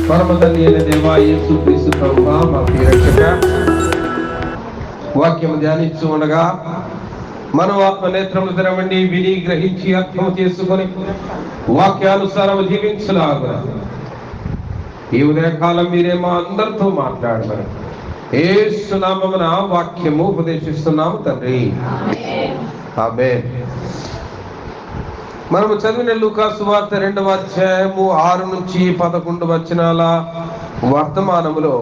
పరమ తండ్రి అయిన దేవా యేసుక్రీస్తు ప్రభువా మా ప్రియ రక్షక, వాక్యము ధ్యానించు ఉండగా మనం ఆత్మనేత్రములు తెరవండి, విని గ్రహించి అర్థం చేసుకొని వాక్యానుసారం జీవించలాగున ఈ ఉదయకాలం మీరే మా అందరితో మాట్లాడమని యేసు నామమున వాక్యము ఉపదేశిస్తున్నాము తండ్రి, ఆమేన్. మనము చదివిన లూకా సువార్త 2వ అధ్యాయము 6 నుంచి 11 వచనాల వర్తమానములో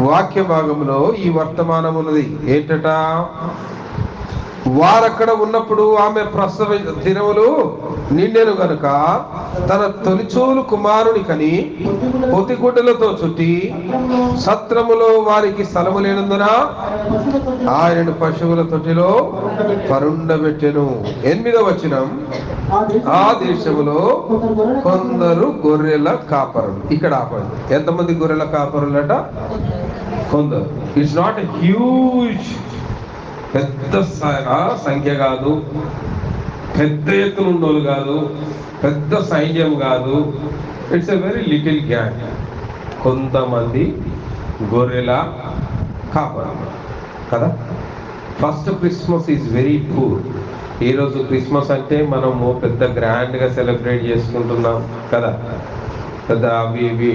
వాక్య భాగంలో ఈ వర్తమానమున్నది ఏంటట? వారక్కడ ఉన్నప్పుడు ఆమె ప్రసవ దినములు నిండెను గనుక తన తొలిచూలు కుమారుని కని పొత్తిగుడ్డలతో చుట్టి సత్రములో వారికి స్థలము లేనందున ఆయనను పశువుల తొట్టిలో పరుండబెట్టెను. 8వ వచనం, ఆ దేశములో కొందరు గొర్రెల కాపరులు. ఇక్కడ ఆపండి. ఎంతమంది గొర్రెల కాపరులట? కొందరు. ఇట్స్ నాట్ ఎ హ్యూజ్, పెద్ద సంఖ్య కాదు, పెద్ద ఎత్తున ఉన్నోళ్ళు కాదు, పెద్ద సైన్యం కాదు. It's a very little gang. కొంతమంది గొర్రెల కాపరులు కదా. First Christmas is very poor. ఈరోజు క్రిస్మస్ అంటే మనము పెద్ద గ్రాండ్గా సెలబ్రేట్ చేసుకుంటున్నాం కదా. పెద్ద అవి ఇవి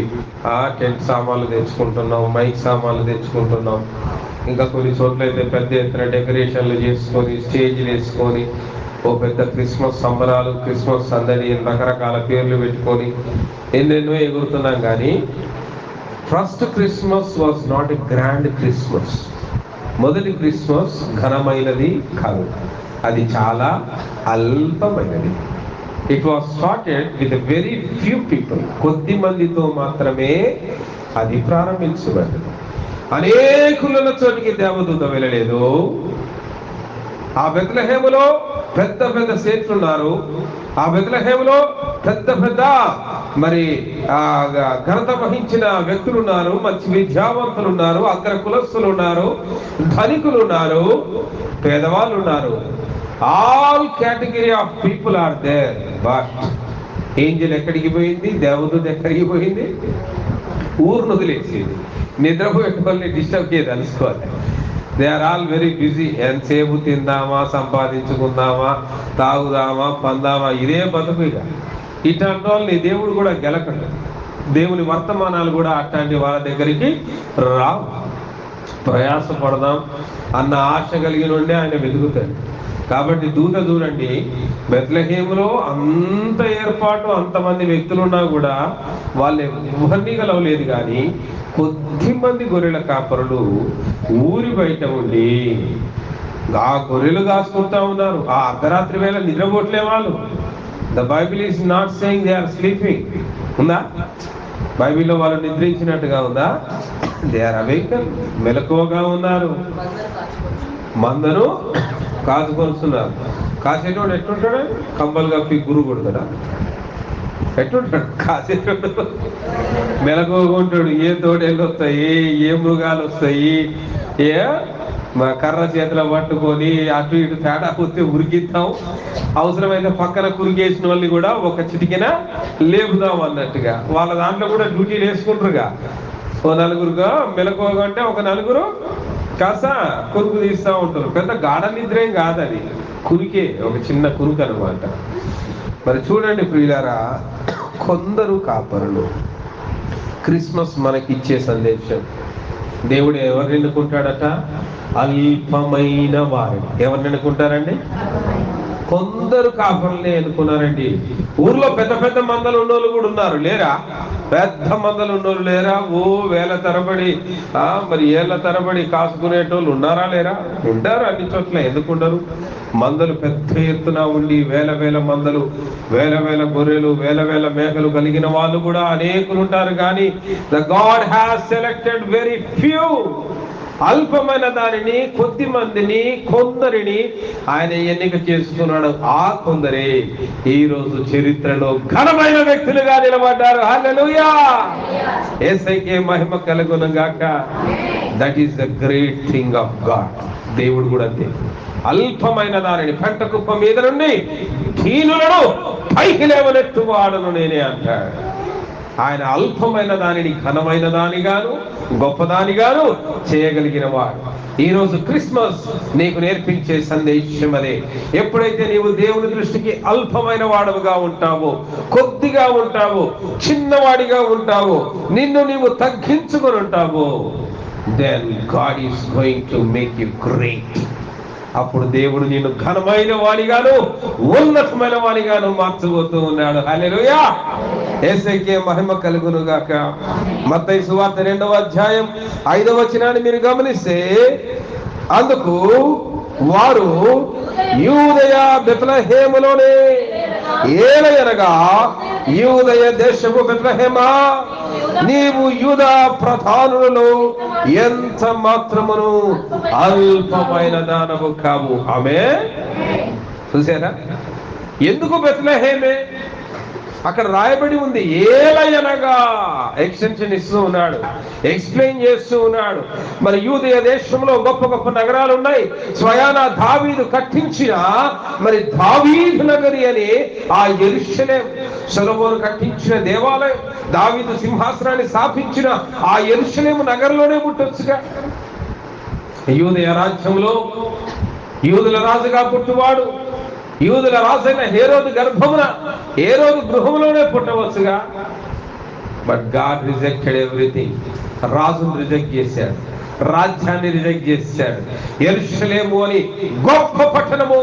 టెంట్ సామాన్లు తెచ్చుకుంటున్నాం, మైక్ సామాన్లు తెచ్చుకుంటున్నాం. ఇంకా కొన్ని చోట్ల అయితే పెద్ద ఎత్తున డెకరేషన్లు చేసుకొని, స్టేజ్లు వేసుకొని ఓ పెద్ద క్రిస్మస్ సంబరాలు, క్రిస్మస్ సందడి, రకరకాల పేర్లు పెట్టుకొని ఎన్నెన్నో ఎగురుతున్నాం. కానీ first Christmas was not a grand Christmas. మొదటి క్రిస్మస్ ఘనమైనది కాదు, అది చాలా అల్పమైనది. It was started with a very few people. కొద్ది మందితో మాత్రమే అది ప్రారంభించబడింది. అనేకుల చోటికి దేవదూత వెళ్ళలేదు. ఆ బెత్లెహేములో పెద్ద పెద్ద సేట్లు ఉన్నారు. ఆ బెత్లెహేములో పెద్ద పెద్ద మరి ఘనత వహించిన వ్యక్తులు ఉన్నారు, మంచి విద్యావంతులు ఉన్నారు, అగ్ర కులస్తులు ఉన్నారు, ధనికులు ఉన్నారు, పేదవాళ్ళు ఉన్నారు. All category of people are there. But angel ఎక్కడికి పోయింది? దేవదూత ఎక్కడికి పోయింది? ఊరును వదిలేసింది. నిద్రపోయే వాళ్ళని డిస్టర్బ్ చేయదు, తెలుసుకోవాలి. They are all very busy. ఎంతసేపు తిందామా, సంపాదించుకుందామా, తాగుదామా, పందామా, ఇదే బతుకు. ఇక ఇట్లాంటి వాళ్ళని దేవుడు కూడా గెలకడు. దేవుని వర్తమానాలు కూడా అట్లాంటి వాళ్ళ దగ్గరికి రావు. ప్రయాసపడదాం అన్న ఆశ కలిగిన ఉండే ఆయన వెతుకుతాడు. కాబట్టి దూత చూడండి, బెత్లెహేములో అంత ఏర్పాటు, అంతమంది వ్యక్తులు ఉన్నా కూడా వాళ్ళు ఎవరిని కలవలేదు. కానీ కొద్ది మంది గొర్రెల కాపరులు ఊరి బయట ఉండి ఆ గొర్రెలు కాసుకుంటా ఉన్నారు. ఆ అర్ధరాత్రి వేళ నిద్రపోట్లే వాళ్ళు. The Bible is not saying they are sleeping. ఉందా బైబిల్లో? వాళ్ళు నిద్రించినట్టుగా ఉందా? They are awaken. మెలకువగా ఉన్నారు. మందను కాచుకొస్తున్నారు. కాసేటోడు ఎట్లుంటాడు? కంబల్ కప్పి గురువు కొడతాడా? ఎట్లుంటాడు కాసేటోడు? మెలకువగా ఉంటాడు. ఏ తోడేళ్ళు వస్తాయి, ఏ మృగాలు వస్తాయి, ఏ కర్ర చేతిలో పట్టుకొని అటు ఇటు తేడా వస్తే ఉరికిద్దాం, అవసరమైతే పక్కన కురికేసిన వాళ్ళని కూడా ఒక చిటికిన లేపుదాం అన్నట్టుగా వాళ్ళ దాంట్లో కూడా డ్యూటీలు వేసుకుంటారుగా. ఓ నలుగురుగా మెలకువగా అంటే ఒక నలుగురు కాస్త కురుకు తీస్తూ ఉంటారు. పెద్ద గాఢ నిద్ర ఏం కాదు, అది కురికే, ఒక చిన్న కురుకు అనమాట. మరి చూడండి ప్రియులారా, కొందరు కాపరులు. క్రిస్మస్ మనకిచ్చే సందేశం. దేవుడు ఎవరిని ఎన్నుకుంటాడట? అల్పమైన వారిని. ఎవరిని ఎన్నుకుంటారండి? కొందరు కాపరులనే ఎన్నుకున్నారండి. ఊర్లో పెద్ద పెద్ద మందలు ఉన్నోళ్ళు కూడా ఉన్నారు, లేరా? పెద్ద మందలు ఉన్నోళ్ళు లేరా? ఓ వేల తరబడి మరి ఏళ్ల తరబడి కాసుకునేటోళ్ళు ఉన్నారా లేరా? ఉంటారు అన్ని చోట్ల. ఎందుకుంటారు? మందలు పెద్ద ఎత్తున ఉండి వేల వేల మందలు, వేల వేల గొర్రెలు, వేల వేల మేకలు కలిగిన వాళ్ళు కూడా అనేకులు ఉంటారు. కానీ the God has selected very few. అల్పమైన దానిని, కొద్ది మందిని, కొందరిని ఆయన ఎన్నిక చేసుకున్నాడు. ఆ కొందరే ఈ రోజు చరిత్రలో ఘనమైన వ్యక్తులుగా నిలబడ్డారు. హల్లెలూయా! యేసయ్యకే మహిమ కలుగును గాక. That is the great thing of God. దేవుడు కూడా అంతే. అల్పమైన దానిని, పెంట కుప్ప మీద నుండి దీనులను పైకి లేవనెత్తువాడను నేనే అంటాడు. ఆయన అల్పమైన దానిని ఘనమైన దానిగాను గొప్పదానిగాను చేయగలిగిన వాడు. ఈరోజు క్రిస్మస్ నీకు నేర్పించే సందేశం అదే. ఎప్పుడైతే నీవు దేవుని దృష్టికి అల్పమైన వాడవుగా ఉంటావో, కొద్దిగా ఉంటావో, చిన్నవాడిగా ఉంటావో, నిన్ను నీవు తగ్గించుకొని ఉంటావో, then God is going to make you great. అప్పుడు దేవుడు నిన్ను ఘనమైన వాడిగాను ఉన్నతమైన వాడిగాను మార్చబోతూ ఉన్నాడు. హల్లెలూయా. యేసుకే మహిమ కలుగును గాక. మత్తయి సువార్త 2వ అధ్యాయం 5వ వచనాన్ని మీరు గమనిస్తే, అందుకు వారు యూదయ బెత్లెహేములోనే, ఏలయనగా యూదయ దేశము బెత్లెహేమా, నీవు యూదా ప్రధానులలో ఎంత మాత్రమును అల్పమైన దానవు కావు. ఆమేన్. చూసారా, ఎందుకు బెత్లెహేమే? అక్కడ రాయబడి ఉంది ఏలయనగా. ఎక్స్టెన్షన్ ఇస్తూ ఉన్నాడు, ఎక్స్ప్లెయిన్ చేస్తూ ఉన్నాడు. మరి యూదయ దేశంలో గొప్ప గొప్ప నగరాలు ఉన్నాయి. స్వయాన దావీదు కట్టించిన మరి దావీదు నగరి అని ఆ యెరూషలేము, సొలొమోను కట్టించిన దేవాలయం, దావీదు సింహాసనాన్ని స్థాపించిన ఆ యెరూషలేము నగరంలోనే పుట్టొచ్చుగా. యూదయ రాజ్యంలో యూదుల రాజుగా పుట్టువాడు, యూదుల రాజైన హేరోదు గర్భమున, హేరోదు గృహంలోనే పుట్టవచ్చుగా. But God rejected everything. రాజును రిజెక్ట్ చేశాడు, రాజ్యాన్ని రిజెక్ట్ చేశాడు. యెరూషలేము అని గొప్ప పట్టణము,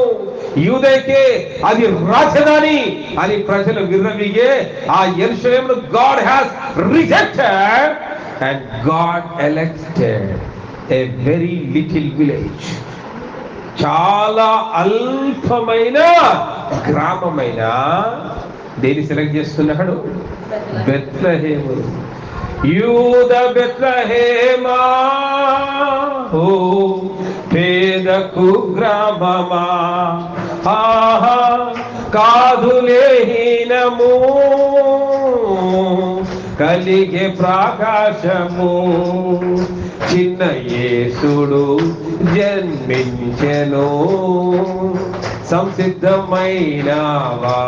యూదయకే అది రాజధాని అని ప్రజలు విర్రవీగే ఆ యెరూషలేమును God has rejected and God elected a very little village. చాలా అల్పమైన గ్రామమైన దేని సెలెక్ట్ చేస్తున్నాడు? బెత్లెహేము. యూద బెత్లెహేమా, ఓ పేదకు గ్రామమా, ఆహా కాదులే హీనము, కలిగే ప్రకాశము, చిన్న యేసుడు జన్మించెను, సంసిద్ధమైనవా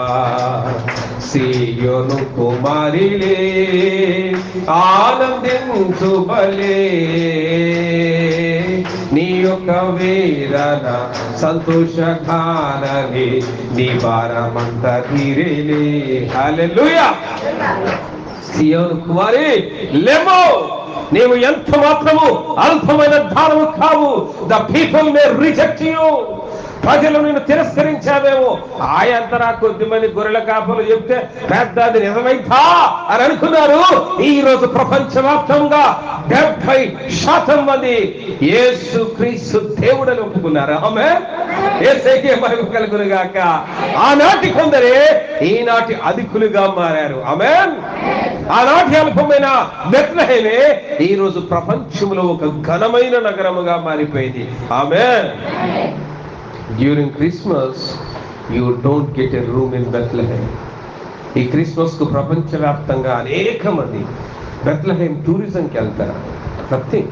సీయోను కుమారిలే, ఆనందించు బలే, నీ యొక్క వేదన సంతోషగానలే, నీ భారమంతా తీరేలే. హల్లెలూయా. సీయోను కుమారి లెమో, నీవు ఎంత మాత్రము అల్పమైన దానము కావు. The people may reject you. ప్రజలు నిన్ను తిరస్కరించావేమో. ఆయంతరా కొద్దిమంది గొర్రెల కాపలు చెప్తే పెద్దది నిజమైందా అని అనుకున్నారు. ఈ రోజు ప్రపంచవ్యాప్తంగా 70% మంది యేసుక్రీస్తు దేవుడని ఒప్పుకున్నారు. ఆమేన్. యేసుకే మహిమ కలుగును గాక. ఆనాటి కొందరే ఈనాటి అధికులుగా మారారు. ఆమేన్. ఆనాటి అల్పమైన బెత్లెహేమే ఈ రోజు ప్రపంచంలో ఒక ఘనమైన నగరముగా మారిపోయింది. ఆమేన్. During Christmas, you don't get a room in Bethlehem. ఈ క్రిస్మస్ కు ప్రపంచవ్యాప్తంగా అనేక మంది బెత్లెహేం టూరిజంకి వెళ్తారు. నథింగ్,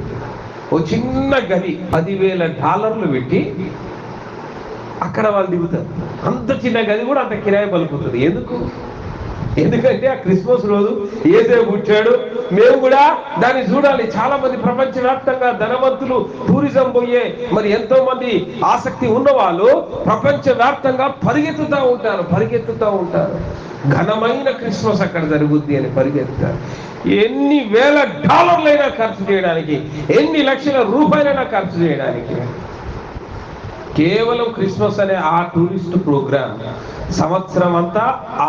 ఓ చిన్న గది $10,000 పెట్టి అక్కడ వాళ్ళు దిగుతారు. అంత చిన్న గది కూడా అంత కిరాయి పలుకుతుంది. ఎందుకంటే ఆ క్రిస్మస్ రోజు యేసే పుట్టాడు, మేము కూడా దాన్ని చూడాలి. చాలా మంది ప్రపంచవ్యాప్తంగా ధనవంతులు, టూరిజం పోయే మరి ఎంతో మంది ఆసక్తి ఉన్న వాళ్ళు ప్రపంచవ్యాప్తంగా పరిగెత్తుతూ ఉంటారు. ఘనమైన క్రిస్మస్ అక్కడ జరుగుద్ది అని పరిగెత్తుతారు. ఎన్ని వేల డాలర్లైనా ఖర్చు చేయడానికి, ఎన్ని లక్షల రూపాయలైనా ఖర్చు చేయడానికి కేవలం క్రిస్మస్ అనే ఆ టూరిస్ట్ ప్రోగ్రామ్ సంవత్సరం అంతా ఆ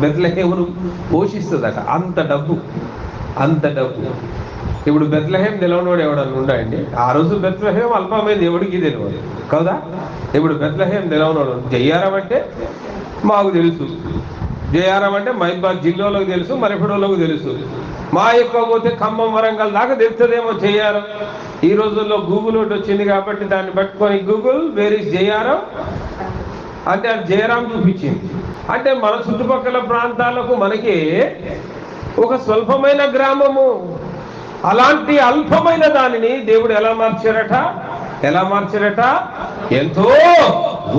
బెత్లెహేమును పోషిస్తుందట. అంత డబ్బు. ఇప్పుడు బెత్లెహేం నిలవనోడు ఎవడన్నా ఉండండి. ఆ రోజు బెత్లెహేం అల్పమైంది, ఎవడికి తెలియదు కదా. ఇప్పుడు బెత్లెహేం నిలవనోడు జయ్యారం అంటే మాకు తెలుసు, జయారం అంటే మహిబాద్ జిల్లాలోకి తెలుసు, మరిపడోళ్ళకు తెలుసు. మా ఎక్కువ పోతే ఖమ్మం, వరంగల్ దాకా తెలుస్తుందేమో జయారం. ఈ రోజుల్లో గూగుల్ ఒకటి వచ్చింది కాబట్టి దాన్ని పట్టుకొని గూగుల్ వేర్ ఇస్ జయారం అంటే అది జయరాం చూపించింది. అంటే మన చుట్టుపక్కల ప్రాంతాలకు మనకి ఒక స్వల్పమైన గ్రామము, అలాంటి అల్పమైన దానిని దేవుడు ఎలా మార్చారట? ఎంతో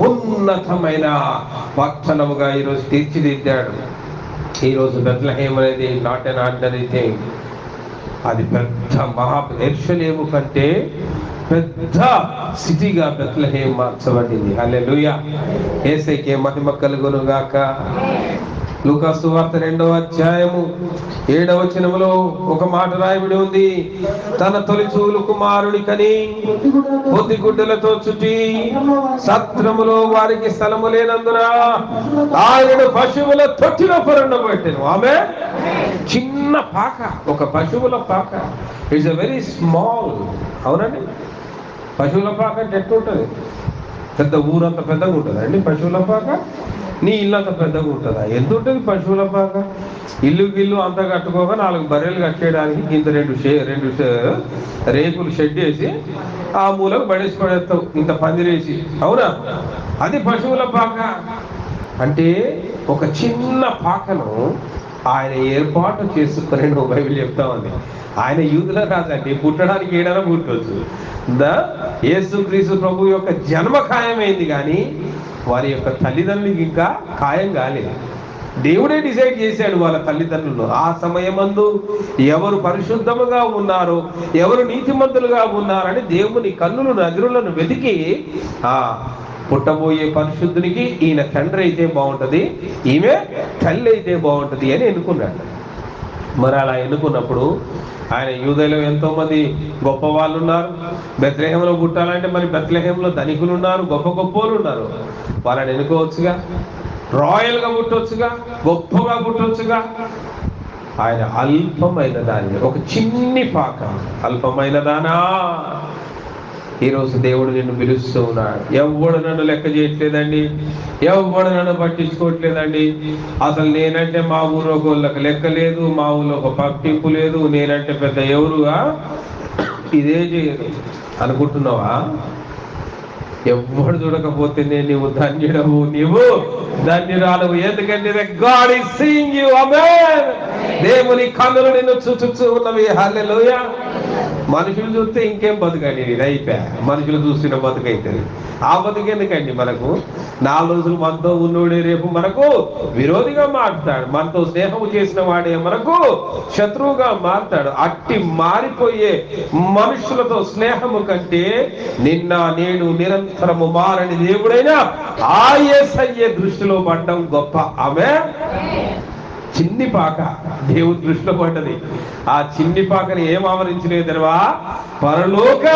ఉన్నతమైన పట్టణముగా ఈరోజు తీర్చిదిద్దాడు. ఈరోజు బెత్లెహేం అనేది నాట్ ఎన్ ఆర్డినరీ థింగ్. అది పెద్ద యెరూషలేము కంటే పెద్ద సిటీగా బెత్లెహేం మార్చబడింది. హల్లెలూయా. యేసయ్యకే మహిమ కలుగును గాక. లూకా సువార్త 2వ అధ్యాయము 7వ వచనములో ఒక మాట రాయబడి ఉంది. తన తొలిచూలు కుమారుని కని పొద్దుగుడ్డలతో చుట్టి సత్రములో వారికి స్థలము లేనందున ఆయన పశువుల తొట్టిలో పరుండబెట్టెను. ఆమె చిన్న పాక, ఒక పశువుల పాక. It's a very small. అవునండి, పశువుల పాక అంటే ఎట్లుంటుంది? పెద్ద ఊరంత పెద్దగా ఉంటుందా అండి పశువుల పాక? నీ ఇల్లు అంత పెద్దగా ఉంటుందా? ఎంత ఉంటుంది పశువుల పాక? ఇల్లు అంతా కట్టుకోగా 4 బర్రెలు కట్టేయడానికి ఇంత రెండు రేకులు షెడ్ వేసి ఆ మూలకు పడేస్తావు, ఇంత పందిరేసి. అవునా? అది పశువుల పాక. అంటే ఒక చిన్న పాకను ఆయన ఏర్పాటు చేసుకుని బైబిల్ చెప్తా ఉంది. ఆయన యూదుల రాజండి, పుట్టడానికి ఏడైనా పుట్టవచ్చు. యేసుక్రీస్తు ప్రభు యొక్క జన్మ ఖాయమైంది, కానీ వారి యొక్క తల్లిదండ్రులకి ఇంకా ఖాయం కాలేదు. దేవుడే డిసైడ్ చేశాడు వాళ్ళ తల్లిదండ్రులు. ఆ సమయమందు ఎవరు పరిశుద్ధముగా ఉన్నారో, ఎవరు నీతిమంతులుగా ఉన్నారని దేవుని కన్నులు నజరులను వెతికి పుట్టబోయే పరిశుద్ధునికి ఈయన తండ్రి అయితే బాగుంటుంది, ఈమె తల్లి అయితే బాగుంటుంది అని ఎన్నుకున్నాడు. మరి అలా ఎన్నుకున్నప్పుడు ఆయన యూదయలో ఎంతో మంది గొప్ప వాళ్ళు ఉన్నారు. బెత్లెహేంలో పుట్టాలంటే మరి బెత్లెహేంలో ధనికులు ఉన్నారు, గొప్ప గొప్పలు ఉన్నారు. వాళ్ళని ఎన్నుకోవచ్చుగా, రాయల్గా పుట్టవచ్చుగా, గొప్పగా పుట్టవచ్చుగా. ఆయన అల్పమైన దాన్ని, ఒక చిన్ని పాక, అల్పమైన దానా. ఈరోజు దేవుడు నిన్ను పిలుస్తూ ఉన్నాడు. ఎవడు నన్ను లెక్క చేయట్లేదండి, ఎవడు నన్ను పట్టించుకోవట్లేదండి. అసలు నేనంటే మా ఊరు ఒకళ్ళకి లెక్క లేదు, మా ఊళ్ళో ఒక పట్టింపు లేదు, నేనంటే పెద్ద ఎవరుగా ఇదే చేయరు అనుకుంటున్నావా? ఎవడు చూడకపోతే నీవు ధన్యుడవు, నీవు ధన్యురాలవు. ఎందుకంటే గాడ్ ఈస్ సీయింగ్ యు. ఆమేన్. దేవుని కన్నులు నిన్ను చూచు ఉన్నవి. హల్లెలూయా. మనుషులు చూస్తే ఇంకేం బతుకండి, ఇది అయిపోయా. మనుషులు చూసిన బతుకైతుంది. ఆ బతుకు ఎందుకండి మనకు? 4 రోజులు మనతో ఉన్నోడే రేపు మనకు విరోధిగా మారుతాడు, మనతో స్నేహము చేసిన వాడే మనకు శత్రువుగా మారుతాడు. అట్టి మారిపోయే మనుషులతో స్నేహము కంటే నిన్న నేడు నిరంతరము మారని దేవుడైనా ఆ యేసయ్య దృష్టిలో పడ్డం గొప్ప. ఆమె చిన్ని పాక దేవుని దృష్టిలో పడ్డది. ఆ చిన్ని పాకని ఏం ఆవరించినవి తెరవా? పరలోక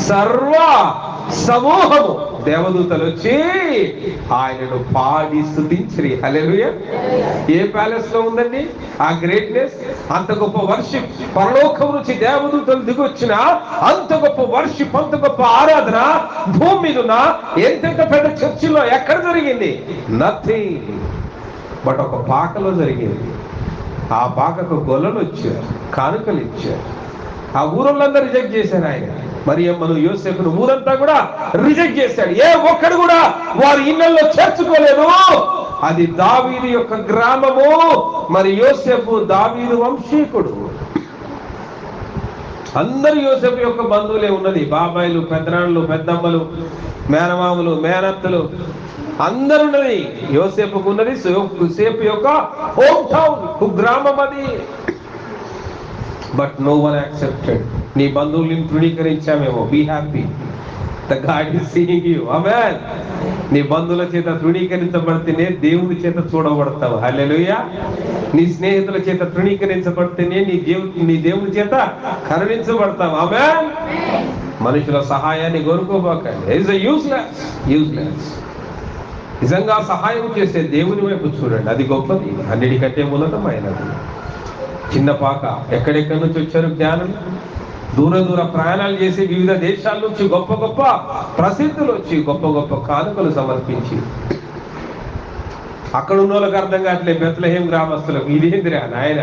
సర్వ సమూహము దేవదూతలు వచ్చి ఆయనను పాడి స్తుతించిరి. హల్లెలూయా. ఏ ప్యాలెస్ లో ఉందండి ఆ గ్రేట్నెస్? అంత గొప్ప వర్షిప్, పరలోకం నుంచి దేవదూతలు దిగొచ్చిన అంత గొప్ప వర్షిప్, అంత గొప్ప ఆరాధన భూమి మీద ఉన్న ఎంతెంత పెద్ద చర్చిలో ఎక్కడ జరిగింది? నథింగ్ బట్ ఒక పాకలో జరిగింది. ఆ పాకకు గొల్లలు వచ్చారు, కానుకలు ఇచ్చారు. ఆ ఊరోళ్ళందరూ రిజెక్ట్ చేశారు ఆయన. మరి మనం యోసేపును ఊరంతా కూడా రిజెక్ట్ చేశాడు. ఏ ఒక్కడు కూడా వారి ఇళ్లలో చేర్చుకోలేదు. అది దావీదు యొక్క గ్రామము. మరి యోసేపు దావీదు వంశీకుడు. అందరూ యోసేపు యొక్క బంధువులే ఉన్నది. బాబాయిలు, పెద్దనాన్నలు, పెద్దమ్మలు, మేనమామలు, మేనత్తలు అందరు ఉన్నది. యోసేపుకు ఉన్నది. యోసేపు యొక్క హోమ్ టౌన్, కుగ్రామం అది. But no one accepted. నీ బంధువులను తృణీకరించామేమో. Be happy, the God is seeing you. Amen. నీ బంధువుల చేత తృణీకరించబడితేనే దేవుని చేత చూడబడతావు. హల్లెలూయా. నీ స్నేహితుల చేత తృణీకరించబడితేనే నీ దేవుని చేత కరుణించబడతావు. ఆమేన్. మనుషుల సహాయాన్ని కోరుకోబాకండి. It's useless. నిజంగా సహాయం చేసే దేవుని వైపు చూడండి, అది గొప్పది, అన్నిటికంటే ఉన్నతమైనది. చిన్న పాక. ఎక్కడెక్కడి నుంచి వచ్చారు జ్ఞానులు? దూర ప్రయాణాలు చేసి వివిధ దేశాల నుంచి గొప్ప గొప్ప ప్రసిద్ధులు వచ్చి గొప్ప గొప్ప కానుకలు సమర్పించి, అక్కడ ఉన్న వాళ్ళకి అర్థం కావట్లేదు బెత్లెహేం గ్రామస్తులకు, ఇదేందిరా నాయన,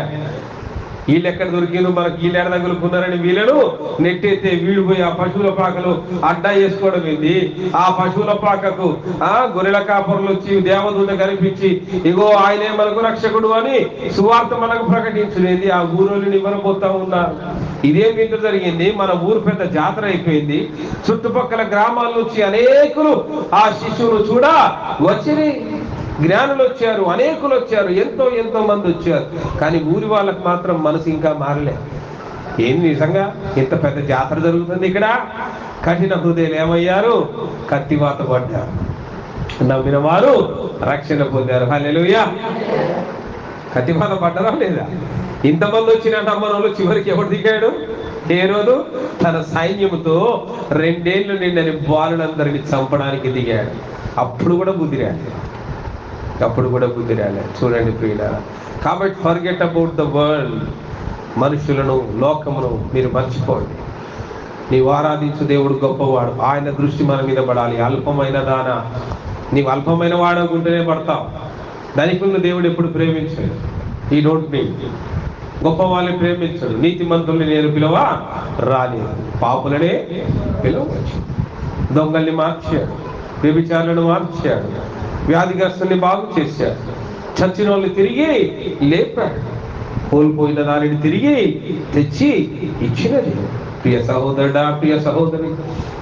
వీళ్ళు ఎక్కడ దొరికిను, మనకు వీళ్ళు ఎక్కడ తగులుకున్నారని వీళ్ళను నెట్టేస్తే వీళ్ళు పోయి ఆ పశువుల పాకలు అడ్డా చేసుకోవడం ఏంది? ఆ పశువుల పాకకు గొర్రెల కాపరులు వచ్చి దేవదూత కనిపించి ఇగో ఆయనే మనకు రక్షకుడు అని సువార్త మనకు ప్రకటించునేది. ఆ ఊరోళ్ళని ఇవ్వబోతా ఉన్నారు. ఇదేం వింత జరిగింది? మన ఊరు పెద్ద జాతర అయిపోయింది. చుట్టుపక్కల గ్రామాల నుంచి అనేకులు ఆ శిశువును చూడ వచ్చి జ్ఞానులు వచ్చారు, అనేకులు వచ్చారు, ఎంతో మంది వచ్చారు. కానీ ఊరి వాళ్ళకి మాత్రం మనసు ఇంకా మారలే. ఏంది నిజంగా ఇంత పెద్ద జాతర జరుగుతుంది ఇక్కడ? కఠిన హృదయాలు ఏమయ్యారు? కత్తివాత పడ్డారు. నమ్మిన వారు రక్షణ పొందారు. హల్లెలూయా. కత్తివాత పడ్డారా లేదా? ఇంతమంది వచ్చిన నమ్మని వాళ్ళు చివరికి ఎవరు దిగాడు? హేరోదు తన సైన్యముతో 2 ఏళ్ళు నిండని బాలులందరినీ చంపడానికి దిగాడు. అప్పుడు కూడా బుద్ధి రాలేదు. చూడండి ప్రియులారా. కాబట్టి ఫర్గెట్ అబౌట్ ద వరల్డ్. మనుషులను, లోకమును మీరు మర్చిపోండి. నీవు ఆరాధించు దేవుడు గొప్పవాడు. ఆయన దృష్టి మన మీద పడాలి. అల్పమైన దాన, నీవు అల్పమైన వాడకుంటేనే పడతావు. ధనికులను దేవుడు ఎప్పుడు ప్రేమించాడు. ఈ డోంట్ నీడ్. గొప్ప వాళ్ళని ప్రేమించాడు. నీతిమంతుల్ని నేను పిలవా రాలేదు, పాపులనే పిలవచ్చు. దొంగల్ని మార్చాడు, వ్యభిచారులను మార్చాడు, వ్యాధిగ్రస్తుల్ని బాగు చేశాడు, చచ్చిన వాళ్ళని తిరిగి లేపాడు, కోల్పోయిన దానిని తిరిగి తెచ్చి ఇచ్చినది. ప్రియ సహోదరుడా, ప్రియ సహోదరి,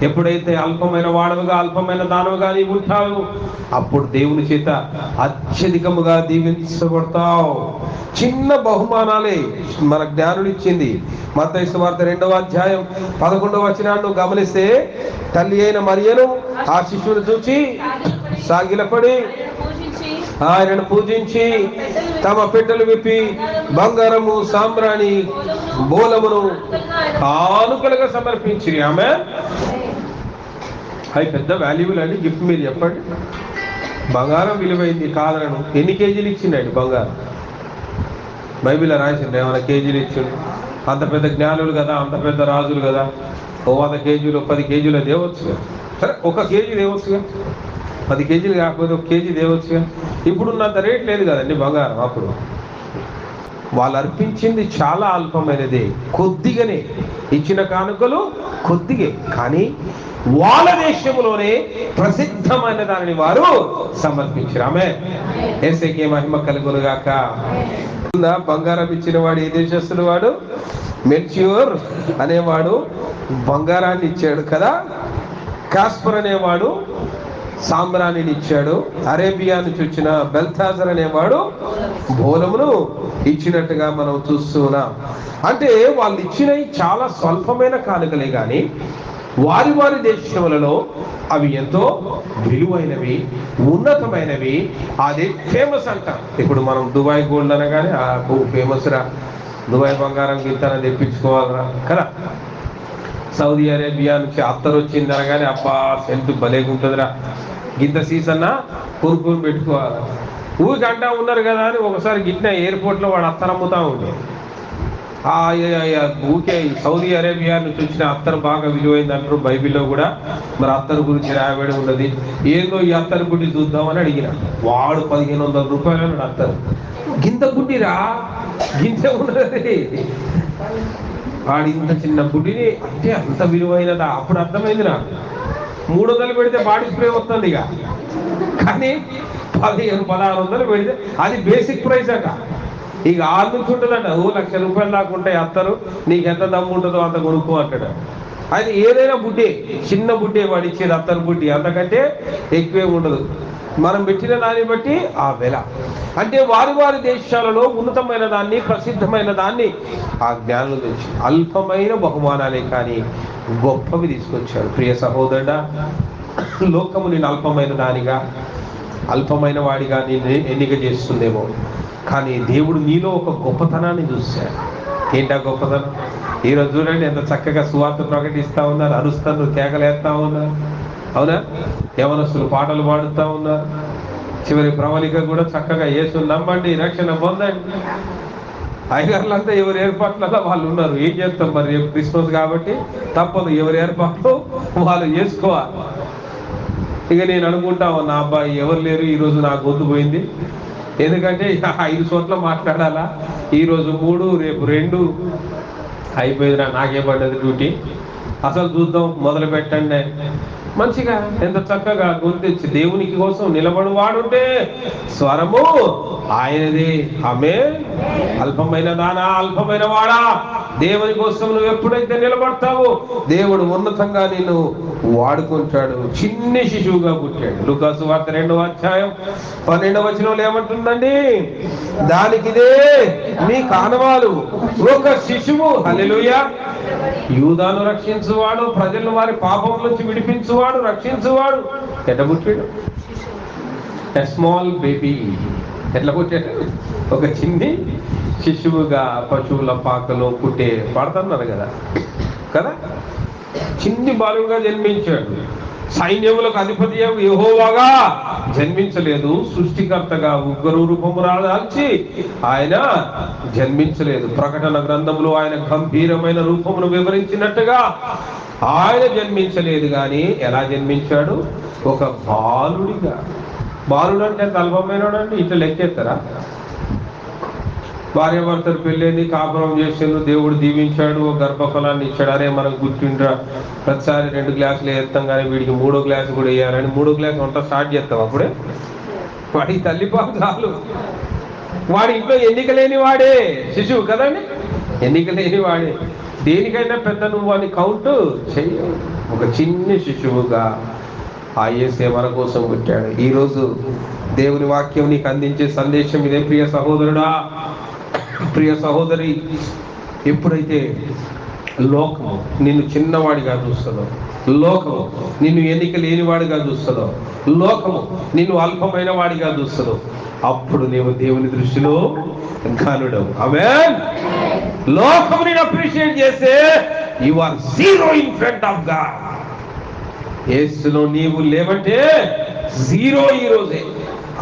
ఎప్పుడైతే అల్పమైన వాడవుగా, అల్పమైన దానవుగా నీవు ఉంటావు, అప్పుడు దేవుని చేత అత్యధికముగా దీవించబడతావు. చిన్న బహుమానాలే మన జ్ఞానులు ఇచ్చింది. మత్తయి సువార్త 2వ అధ్యాయం 11వ వచనాన్ని గమనిస్తే, తల్లి అయిన మరియను ఆ శిశువును చూచి సాగిలపడి ఆయనను పూజించి తమ పెట్టెలు విప్పి బంగారము, సాంబ్రాణి, బోలమును కానుకలుగా సమర్పించి. ఆమె అవి పెద్ద వాల్యుబుల్ అండి గిఫ్ట్. మీరు చెప్పండి. బంగారం విలువైంది కాదనను. ఎన్ని కేజీలు ఇచ్చిండండి బంగారం? బైబిల్లో రాసిండు ఏమైనా కేజీలు ఇచ్చిండు? అంత పెద్ద జ్ఞానులు కదా, అంత పెద్ద రాజులు కదా, 100 కేజీలు 10 కేజీలు దేవచ్చుగా. సరే, 1 కేజీ దేవచ్చుగా, 10 కేజీలు కాకపోతే 1 కేజీ దేవచ్చుగా. ఇప్పుడున్నంత రేట్ లేదు కదండి బంగారం. అప్పుడు వాళ్ళు అర్పించింది చాలా అల్పమైనదే, కొద్దిగానే ఇచ్చిన కానుకలు కొద్దిగే. కానీ వాళ్ళ దేశంలోనే ప్రసిద్ధమైన దానిని వారు సమర్పించారు. ఆమె యేసుకే మహిమ కలుగునుగాక. బంగారం ఇచ్చిన వాడు ఏ దేశస్తుడు? వాడు మెల్చియోర్ అనేవాడు బంగారాన్ని ఇచ్చాడు కదా. కాస్పర్ అనేవాడు సాంబ్రాణిని ఇచ్చాడు. అరేబియా నుంచి వచ్చిన బెల్తాజర్ అనేవాడు బోలమును ఇచ్చినట్టుగా మనం చూస్తున్నాం. అంటే వాళ్ళు ఇచ్చినవి చాలా స్వల్పమైన కానుకలే కానీ వారి వారి దేశములలో అవి ఎంతో విలువైనవి, ఉన్నతమైనవి. అది ఫేమస్ అంట. ఇప్పుడు మనం దుబాయ్ గోల్డ్ అనగానే ఫేమస్ రా, దుబాయ్ బంగారం గిత్తానని తెప్పించుకోవాలరా కదా. సౌదీ అరేబియా నుంచి అత్తరు వచ్చింది అనగానే అబ్బా సెంటు భలేగుంటుందిరా, గింత సీజన్నా కొనుక్కొని పెట్టుకోవాలి. ఊరికి అంటా ఉన్నారు కదా అని ఒకసారి గిట్టిన ఎయిర్పోర్ట్లో వాడు అత్తరు అమ్ముతా ఉండే. ఊకే సౌదీ అరేబియా నుంచి వచ్చిన అత్తరు బాగా విలువైంది అంటారు బైబిల్లో కూడా. మరి అత్తరు గురించి రాయబడి ఉన్నది. ఏదో ఈ అత్తరు గుడ్డి చూద్దామని అడిగిన. వాడు 1500 రూపాయలు అన్నాడు అత్తరు. గింత గుడ్డిరా, గింతే ఉన్నది. వాడు ఇంత చిన్న గుడ్డిని అంటే అంత విలువైనదా? అప్పుడు అర్థమైంది నాకు. 300 పెడితే బాడీ స్ప్రే వస్తుంది ఇక. కానీ 1500-1600 పెడితే అది బేసిక్ ప్రైస్ అట. ఇక 6 నుంచి ఉంటుందంట. 1,00,000 రూపాయలు దాకా ఉంటాయి అత్తరు, నీకు ఎంత దమ్ము ఉంటుందో అంత కొనుక్కో అంటాడు. అది ఏదైనా బుడ్డే, చిన్న బుడ్డే వాడు ఇచ్చేది అత్తరు బుడ్డి, అంతకంటే ఎక్కువే ఉండదు. మనం పెట్టిన దాన్ని బట్టి ఆ వెల. అంటే వారి వారి దేశాలలో ఉన్నతమైన దాన్ని, ప్రసిద్ధమైన దాన్ని ఆ జ్ఞానులు తెచ్చి అల్పమైన బహుమానాలే కానీ గొప్పవి తీసుకొచ్చారు. ప్రియ సహోదరుడా, లోకము నేను అల్పమైన దానిగా, అల్పమైన వాడిగా నేను ఎన్నిక చేస్తుందేమో, కానీ దేవుడు నీలో ఒక గొప్పతనాన్ని చూశాడు. ఏంటా గొప్పతనం? ఈరోజు చూడండి ఎంత చక్కగా సువార్త ప్రకటిస్తూ ఉన్నారు, అరుస్తారు, కేకలేస్తా ఉన్నారు. అవునా? యవనస్తులు పాటలు పాడుతూ ఉన్నారు. చివరి ప్రవళిక కూడా చక్కగా యేసుని నమ్మండి, రక్షణ పొందండి. అయ్యగారులంతా ఎవరి ఏర్పాట్లలో వాళ్ళు ఉన్నారు. ఏం చేస్తాం మరి? రేపు క్రిస్మస్ కాబట్టి తప్పదు, ఎవరి ఏర్పాట్లు వాళ్ళు చేసుకోవాలి. ఇక నేను అనుకుంటా ఉన్నా, అబ్బాయి ఎవరు లేరు ఈరోజు, నా గొంతు పోయింది. ఎందుకంటే 5 చోట్ల మాట్లాడాలా. ఈరోజు 3, రేపు 2 అయిపోయిందిరా, నాకే పడ్డది డ్యూటీ. అసలు చూద్దాం, మొదలు పెట్టండి. మంచిగా ఎంత చక్కగా గొంతెచ్చి దేవునికి కోసం నిలబడి వాడుంటే స్వరము ఆయనది. ఆమె అల్పమైన దానా, అల్పమైన వాడా, దేవుని కోసం నువ్వు ఎప్పుడైతే నిలబడతావో దేవుడు ఉన్నతంగా నిన్ను వాడుకుంటాడు. చిన్ని శిశువుగా పుట్టాడు. లూకాసు వార్త 2వ అధ్యాయం 12వ వచనంలో ఏమంటుందండి? దానికిదే నీ కానవాలు, ఒక శిశువు. హల్లెలూయా. యూదాను రక్షించువాడు, ప్రజలను వారి పాపం నుంచి విడిపించువాడు, రక్షించువాడు. ఎట్లా పుట్టాడు? A small baby. ఎట్లా పుట్టాడు? ఒక చిన్ని శిశువుగా పశువుల పాకలో పుట్టే పడుతున్నారు కదా. చిన్ని బాలుగా జన్మించాడు. సైన్యములకు అధిపతి యెహోవాగా జన్మించలేదు, సృష్టికర్తగా ఉగ్ర రూపము దాల్చి ఆయన జన్మించలేదు. ప్రకటన గ్రంథంలో ఆయన గంభీరమైన రూపమును వివరించినట్టుగా ఆయన జన్మించలేదు. కానీ ఎలా జన్మించాడు? ఒక బాలుడిగా. బాలుడు అంటే అల్పమైనడండి. ఇట్లా లెక్కెత్తారా? భార్యాభర్తలు పెళ్ళేది, కాపురం చేసాను, దేవుడు దీవించాడు, గర్భఫలాన్ని ఇచ్చాడు. అరే మనకు గుర్తుండ్రా, ప్రతిసారి 2 గ్లాసులు వేస్తాం కానీ వీడికి 3వ గ్లాసు కూడా వేయాలని 3వ గ్లాసు వంట స్టార్ట్ చేస్తాం. అప్పుడే వాడికి తల్లిపాలు చాలు. వాడి ఇంట్లో ఎన్నిక లేని వాడే శిశువు కదండి. ఎన్నిక లేని వాడే. దేనికైనా పెద్ద నువ్వు అని కౌంట్ చెయ్యి. ఒక చిన్న శిశువుగా ఆ యేసే మన కోసం పుట్టాడు. ఈరోజు దేవుని వాక్యం నీకు అందించే సందేశం ఇదే. ప్రియ సహోదరుడా, ప్రియ సహోదరి, ఎప్పుడైతే లోకము నిన్ను చిన్నవాడిగా చూస్తుందో, లోకము నిన్ను ఎన్నిక లేనివాడిగా చూస్తుందో, లోకము నిన్ను అల్పమైన వాడిగా చూస్తుందో, అప్పుడు నీవు దేవుని దృష్టిలో ఘనుడవు. ఆమేన్. లోకము నిన్ను అప్రిషియేట్ చేస్తే you are zero in front of God. యేసులో నీవు లేవంటే జీరో ఈ రోజే.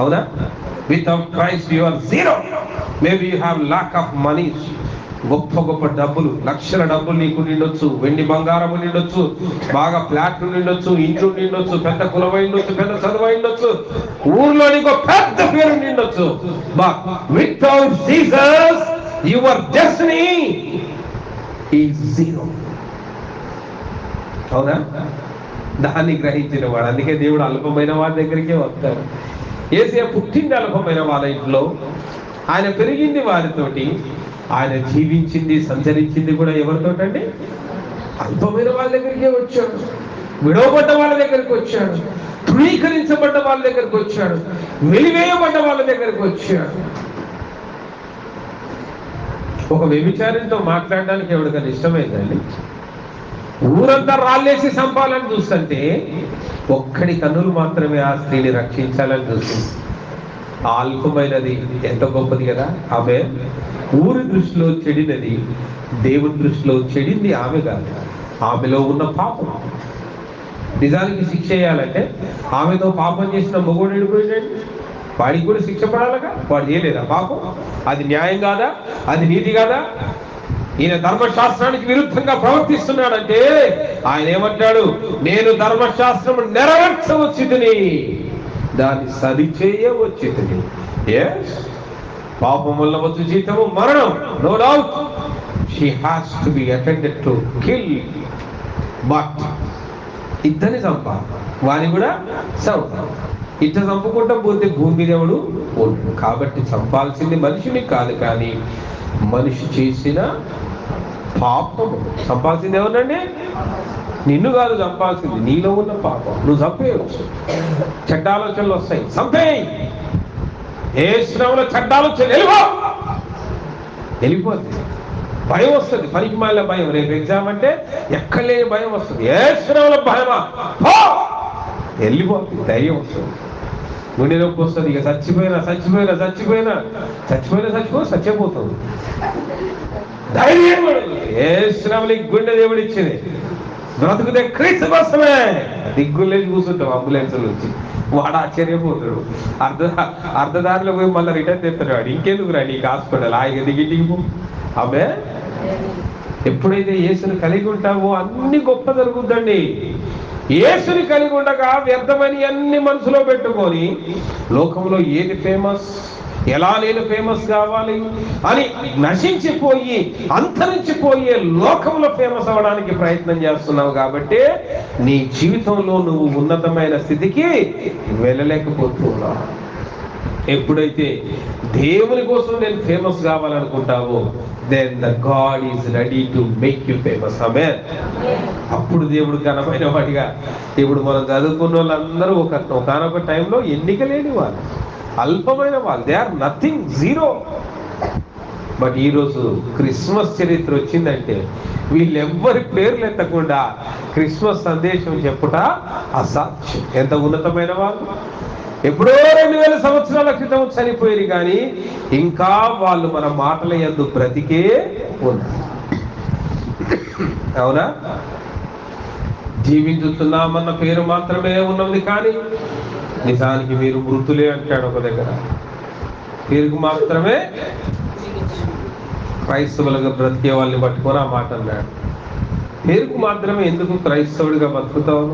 అవునా? Without Christ you are zero. Maybe you have lack of money. గొప్ప డబ్బులు, లక్షల డబ్బులు నీకు నిండొచ్చు, వెండి బంగారము నిండొచ్చు, బాగా ఫ్లాట్లు నిండొచ్చు, ఇంట్లో నిండొచ్చు, పెద్ద కులమై ఉండొచ్చు, పెద్ద చదువు ఉండొచ్చు, ఊర్లో నీకు పెద్ద పేరు నిండొచ్చు. But without Jesus your destiny is zero. అవునా? దాన్ని గ్రహించిన వాడు. అందుకే దేవుడు అల్పమైన వారి దగ్గరికే వస్తాడు. యేసయ్య పుట్టింది అల్పమైన వాళ్ళ ఇంట్లో, ఆయన పెరిగింది వారితోటి, ఆయన జీవించింది సంచరించింది కూడా ఎవరితోటండి? అల్పమైన వాళ్ళ దగ్గరికే వచ్చాడు. విడవబడ్డ వాళ్ళ దగ్గరికి వచ్చాడు, తృణీకరించబడ్డ వాళ్ళ దగ్గరికి వచ్చాడు, వెలివేయబడ్డ వాళ్ళ దగ్గరికి వచ్చాడు. ఒక వ్యభిచారితో మాట్లాడడానికి ఎవరికైనా ఇష్టమైందండి? ఊరంతా రాళ్ళేసి చంపాలని చూస్తుంటే ఒక్కడి కన్నులు మాత్రమే ఆ స్త్రీని రక్షించాలని చూస్తుంది. ఆ అల్పమైనది ఎంత గొప్పది కదా. ఆమె ఊరి దృష్టిలో చెడినది, దేవుని దృష్టిలో చెడింది ఆమె కాదు, ఆమెలో ఉన్న పాపం. నిజానికి శిక్ష చేయాలంటే ఆమెతో పాపం చేసిన మొగోడు వెళ్ళిపోయాడు, వాడికి కూడా శిక్ష పడాలిగా. వాడు చేయలేదా పాపం? అది న్యాయం కాదా? అది నీతి కాదా? ఈయన ధర్మశాస్త్రానికి విరుద్ధంగా ప్రవర్తిస్తున్నాడంటే ఆయన ఏమంటాడు? నేను ధర్మశాస్త్రం నెరవేర్చవచ్చుదని, దాన్ని సరిచేయవచ్చుదని. పాపం వల్ల వచ్చు జీతము మరణం. No doubt she has to be attended to kill. But ఇద్దరిని చంపాలి, వాని కూడా చంపాలి. ఇట్లా చంపుకుంటా పోతే భూమి దేవుడు ఉండడు. కాబట్టి చంపాల్సింది మనిషిని కాదు, కానీ మనిషి చేసిన పాపం. చంపాల్సింది ఎవరినండి? నిన్ను కాదు చంపాల్సింది, నీలో ఉన్న పాపం. నువ్వు చంపేయవచ్చు. చెడ్డ ఆలోచనలు వస్తాయి, చంపేయి. ఏ శ్రమలో చెడ్డ ఆలోచన వెళ్ళిపోతుంది. భయం వస్తుంది, పనికి మాలిన భయం. రేపు ఎగ్జామ్ అంటే ఎక్కలేని భయం వస్తుంది. ఏ శ్రమలో భయమా? వెళ్ళిపోతుంది. ధైర్యం వస్తుంది, గుండె నొప్పి వస్తుంది. ఇక చచ్చిపోతుంది. ధైర్యం ఏ శ్రమలకి గుండె దేవుడు ఇచ్చింది. బ్రతుకుతే క్రీస్తు కోసమే. దిగ్గులేసి కూర్చుంటాం అంబులెన్స్ నుంచి. వాడు ఆశ్చర్యపోతాడు. అర్ధదారిలో పోయి మళ్ళీ రిటర్న్ తెస్తాడు. వాడు ఇంకెందుకు రా నీకు హాస్పిటల్, ఆయన దిగిటికి పో. ఆమె ఎప్పుడైతే యేసుని కలిగి ఉంటావో అన్ని గొప్ప జరుగుద్దండి. యేసుని కలిగి ఉండగా వ్యర్థమని అన్ని మనసులో పెట్టుకొని లోకంలో ఏది ఫేమస్, ఎలా నేను ఫేమస్ కావాలి అని నశించిపోయి అంతరించిపోయే లోకంలో ఫేమస్ అవ్వడానికి ప్రయత్నం చేస్తున్నావు. కాబట్టి నీ జీవితంలో నువ్వు ఉన్నతమైన స్థితికి వెళ్ళలేకపోతున్నావు. ఎప్పుడైతే దేవుని కోసం నేను famous కావాలనుకుంటావో, then the God is ready to make you famous. Amen. అప్పుడు దేవుడు ఘనమైన వాడిగా. ఇప్పుడు మనం చదువుకున్న వాళ్ళందరూ ఒకనొక టైంలో ఎన్నిక లేని వాళ్ళు, అల్పమైన వాళ్ళు, they are nothing, zero. But ఈరోజు క్రిస్మస్ చరిత్ర వచ్చిందంటే వీళ్ళెవ్వరి పేర్లు ఎత్తకుండా క్రిస్మస్ సందేశం చెప్పుట అసాధ్యం. ఎంత ఉన్నతమైన వాళ్ళు! ఎప్పుడో 2000 సంవత్సరాల క్రితం చనిపోయారు, కానీ ఇంకా వాళ్ళు మన మాటల యందు బ్రతికే ఉన్నారు. అవునా? జీవించుతున్నామన్న పేరు మాత్రమే ఉన్నది, కానీ నిజానికి మీరు మృతులే అంటాడు ఒక దగ్గర. పేరుకు మాత్రమే క్రైస్తవులుగా బ్రతికే వాళ్ళని పట్టుకొని ఆ మాట అన్నాడు. పేరుకు మాత్రమే ఎందుకు క్రైస్తవుడిగా బతుకుతావు?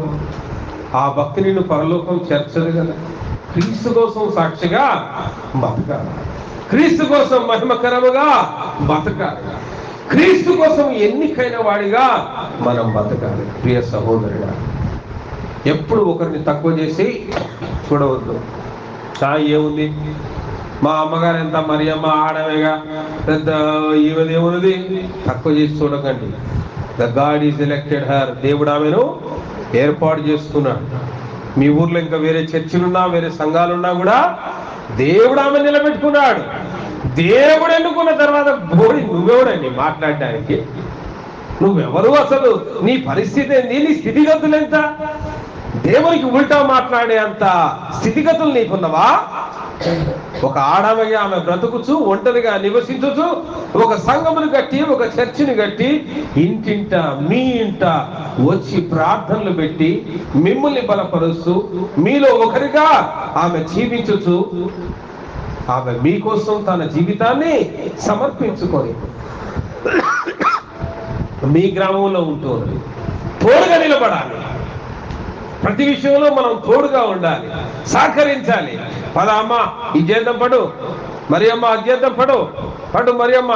ఆ భక్తి నిన్ను పరలోకం చేర్చదు కదా. క్రీస్తు కోసం సాక్షిగా బతకాలి, క్రీస్తు కోసం మహిమకరముగా బతకాలి, క్రీస్తు కోసం ఎన్నికైన వాడిగా మనం బతకాలి. ప్రియ సహోదరుడా, ఎప్పుడు ఒకరిని తక్కువ చేసి చూడవద్దు. ఏముంది, మా అమ్మగారు ఎంత, మరి అమ్మ ఆడవేగా, పెద్ద ఈమెదేమున్నది, తక్కువ చేసి చూడకండి. The God is elected her. దేవుడు ఆమెను ఏర్పాటు చేసుకున్నాడు. మీ ఊర్లో ఇంకా వేరే చర్చిలున్నా, వేరే సంఘాలున్నా కూడా దేవుడు ఆమె నిలబెట్టుకున్నాడు. దేవుడు ఎన్నుకున్న తర్వాత బోడి నువ్వెవడండి మాట్లాడడానికి? నువ్వెవరు? అసలు నీ పరిస్థితి ఏంది? నీ స్థితిగతులు ఎంత? దేవునికి ఉల్టా మాట్లాడే అంత స్థితిగతులు నీకున్నవా? ఒక ఆడమగా ఆమె బ్రతుకుచు, ఒంటరిగా నివసించుచు, ఒక సంఘమును కట్టి, ఒక చర్చిని కట్టి, ఇంటింట మీ ఇంట వచ్చి ప్రార్థనలు పెట్టి మిమ్మల్ని బలపరుస్తూ మీలో ఒకరిగా ఆమె జీవించుచు, ఆమె మీకోసం తన జీవితాన్ని సమర్పించుకొని మీ గ్రామంలో ఉంటుంది. తోడుగా నిలబడాలి. ప్రతి విషయంలో మనం తోడుగా ఉండాలి, సహకరించాలి. పద అమ్మ ఇది చేద్దాం, పడు మరి అమ్మ అది చేద్దాం, పడు మరి అమ్మ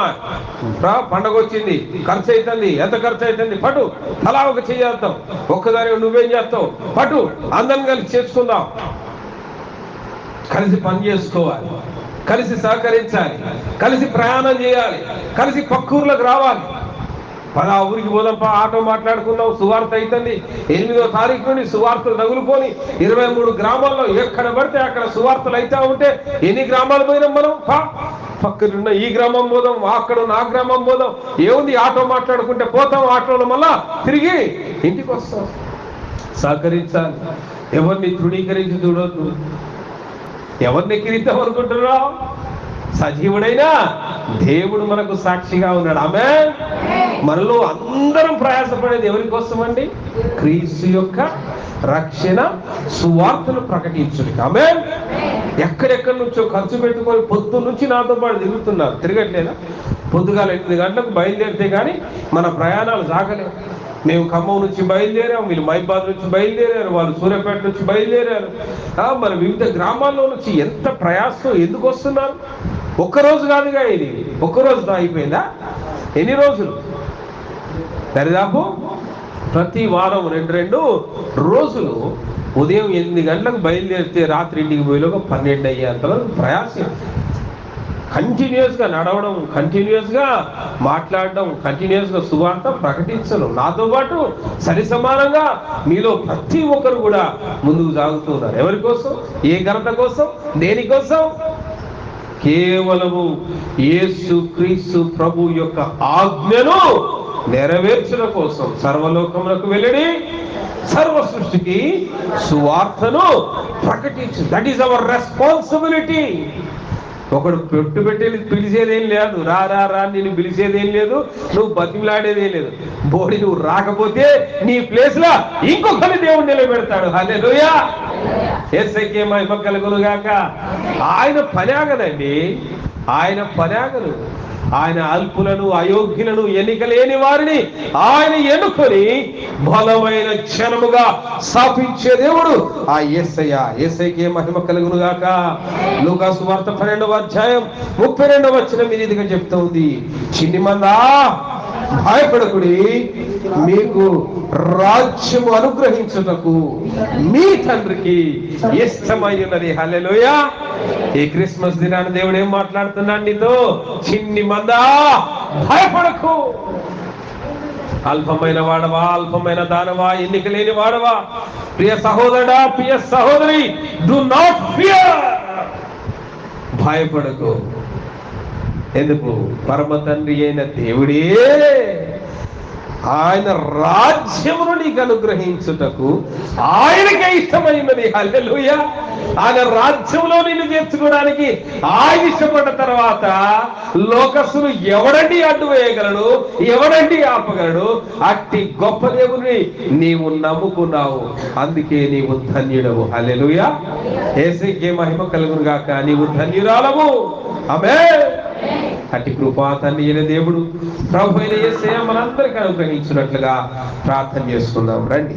పండగ వచ్చింది, ఖర్చు అవుతుంది, ఎంత ఖర్చు అవుతుంది, పటు అలా ఒక చేద్దాం, ఒక్కదాని నువ్వేం చేస్తావు, పటు అందరం కలిసి చేసుకుందాం. కలిసి పని చేసుకోవాలి, కలిసి సహకరించాలి, కలిసి ప్రయాణం చేయాలి, కలిసి పక్కూర్లకు రావాలి. పదా ఊరికి పోదాంపా, ఆటో మాట్లాడుకున్నాం, సువార్త అవుతుంది. 8వ తారీఖు నుండి సువార్తలు తగులుకొని 23 గ్రామాల్లో ఎక్కడ పడితే అక్కడ సువార్తలు అవుతా ఉంటే ఎన్ని గ్రామాలు పోయినాం మనం? పక్కనున్న ఈ గ్రామం పోదాం, అక్కడ ఉన్న ఆ గ్రామం పోదాం. ఏముంది, ఆటో మాట్లాడుకుంటే పోతాం, ఆటోలో మళ్ళా తిరిగి ఇంటికి వస్తాం. సహకరించాలి, ఎవరిని తృణీకరించి చూడొద్దు. ఎవరిని ఎక్కిరిద్దాం అనుకుంటున్నావు? సజీవుడైనా దేవుడు మనకు సాక్షిగా ఉన్నాడు. ఆమేన్. మనలో అందరం ప్రయాసపడేది ఎవరి కోసం అండి? క్రీస్తు యొక్క రక్షణ సువార్తను ప్రకటించుడికి. ఆమేన్. ఎక్కడెక్కడి నుంచో ఖర్చు పెట్టుకొని పొద్దు నుంచి నాతో పాటు తిరుగుతున్నారు. తిరగట్లేదా? పొద్దుగాల 8 గంటలకు బయలుదేరితే కానీ మన ప్రయాణాలు సాగలేవు. మేము ఖమ్మం నుంచి బయలుదేరాం, వీళ్ళు మైబాద్ నుంచి బయలుదేరారు, వాళ్ళు సూర్యాపేట నుంచి బయలుదేరారు. మన వివిధ గ్రామాల్లో నుంచి ఎంత ప్రయాసం ఎందుకు వస్తున్నారు? ఒక్కరోజు కాదుగా, ఇది ఒక్కరోజుతో అయిపోయిందా? ఎన్ని రోజులు? దరిదాపు ప్రతి వారం 2 రోజులు. ఉదయం 8 గంటలకు బయలుదేరితే రాత్రి ఇంటికి పోయేలోగా 12 అయ్యేంతలో ప్రయాసం. కంటిన్యూస్గా నడవడం, కంటిన్యూస్గా మాట్లాడడం, కంటిన్యూస్గా సువార్త ప్రకటించడం. నాతో పాటు సరి సమానంగా మీలో ప్రతి ఒక్కరు కూడా ముందుకు సాగుతున్నారు. ఎవరి కోసం? ఏ ఘనత కోసం? దేనికోసం? కేవలము యేసు క్రీస్తు ప్రభు యొక్క ఆజ్ఞను నెరవేర్చడం కోసం. సర్వలోకములకు వెళ్ళి సర్వ సృష్టికి సువార్తను ప్రకటించు. That is our responsibility. ఒకడు పెట్టి పిలిచేదేం లేదు, రా రా రా నేను పిలిచేదేం లేదు, నువ్వు బతిమలాడేదేం లేదు. బోడి నువ్వు రాకపోతే నీ ప్లేస్ లో ఇంకొకరి దేవుడు నిలబెడతాడు. హల్లెలూయా. యేసయ్యకే మహిమ కలుగును గాక. ఆయన పనాగదండి, ఆయన పనాగను. ఆయన అల్పులను, అయోగ్యులను, ఎన్నిక లేని వారిని ఆయన ఎన్నుకొని బలమైన జనముగా స్థాపించే దేవుడు ఆ యేసయ్య. యేసయ్యకే మహిమ కలుగును గాక. లూకా సువార్త 12వ అధ్యాయం 32వ వచనం ఈ రీతిగా చెప్తూ ఉంది. చిన్ని మందా భయపడకుడి, మీకు రాజ్యము అనుగ్రహించుటకు మీ తండ్రికి ఇష్టమై ఉన్నది. హల్లెలూయా. ఈ క్రిస్మస్ దినాన్ని దేవుడు ఏం మాట్లాడుతున్నాడు నీతో? చిన్ని మందా భయపడకు. అల్పమైన వాడవా, అల్పమైన దానవా, ఎన్నిక లేని వాడవా, ప్రియ సహోదరుడా, ప్రియ సహోదరి, డు నాట్ ఫియర్. భయపడకు. ఎందుకు? పరమ తండ్రి అయిన దేవుడే ఆయన రాజ్యమును నీకు అనుగ్రహించుటకు ఆయనకే ఇష్టమైనది. హల్లెలూయా. ఆయన రాజ్యంలో నిన్ను చేర్చుకోవడానికి ఆయన ఇష్టపడ్డ తర్వాత లోకస్తులు ఎవడండి అడ్డు వేయగలడు, ఎవడండి ఆపగలడు? అట్టి గొప్ప దేవుని నీవు నమ్ముకున్నావు, అందుకే నీవు ధన్యుడవు. హల్లెలూయా. యేసుకే మహిమ కలుగును గాక. నీవు ధన్యురాలవు. ఆమేన్. అట్టి కృపా తండ్రి అయిన దేవుడు ప్రభు అయిన యేసయ్య మనందరికీ అనుగ్రహించినట్లుగా ప్రార్థన చేసుకుందాం. రండి.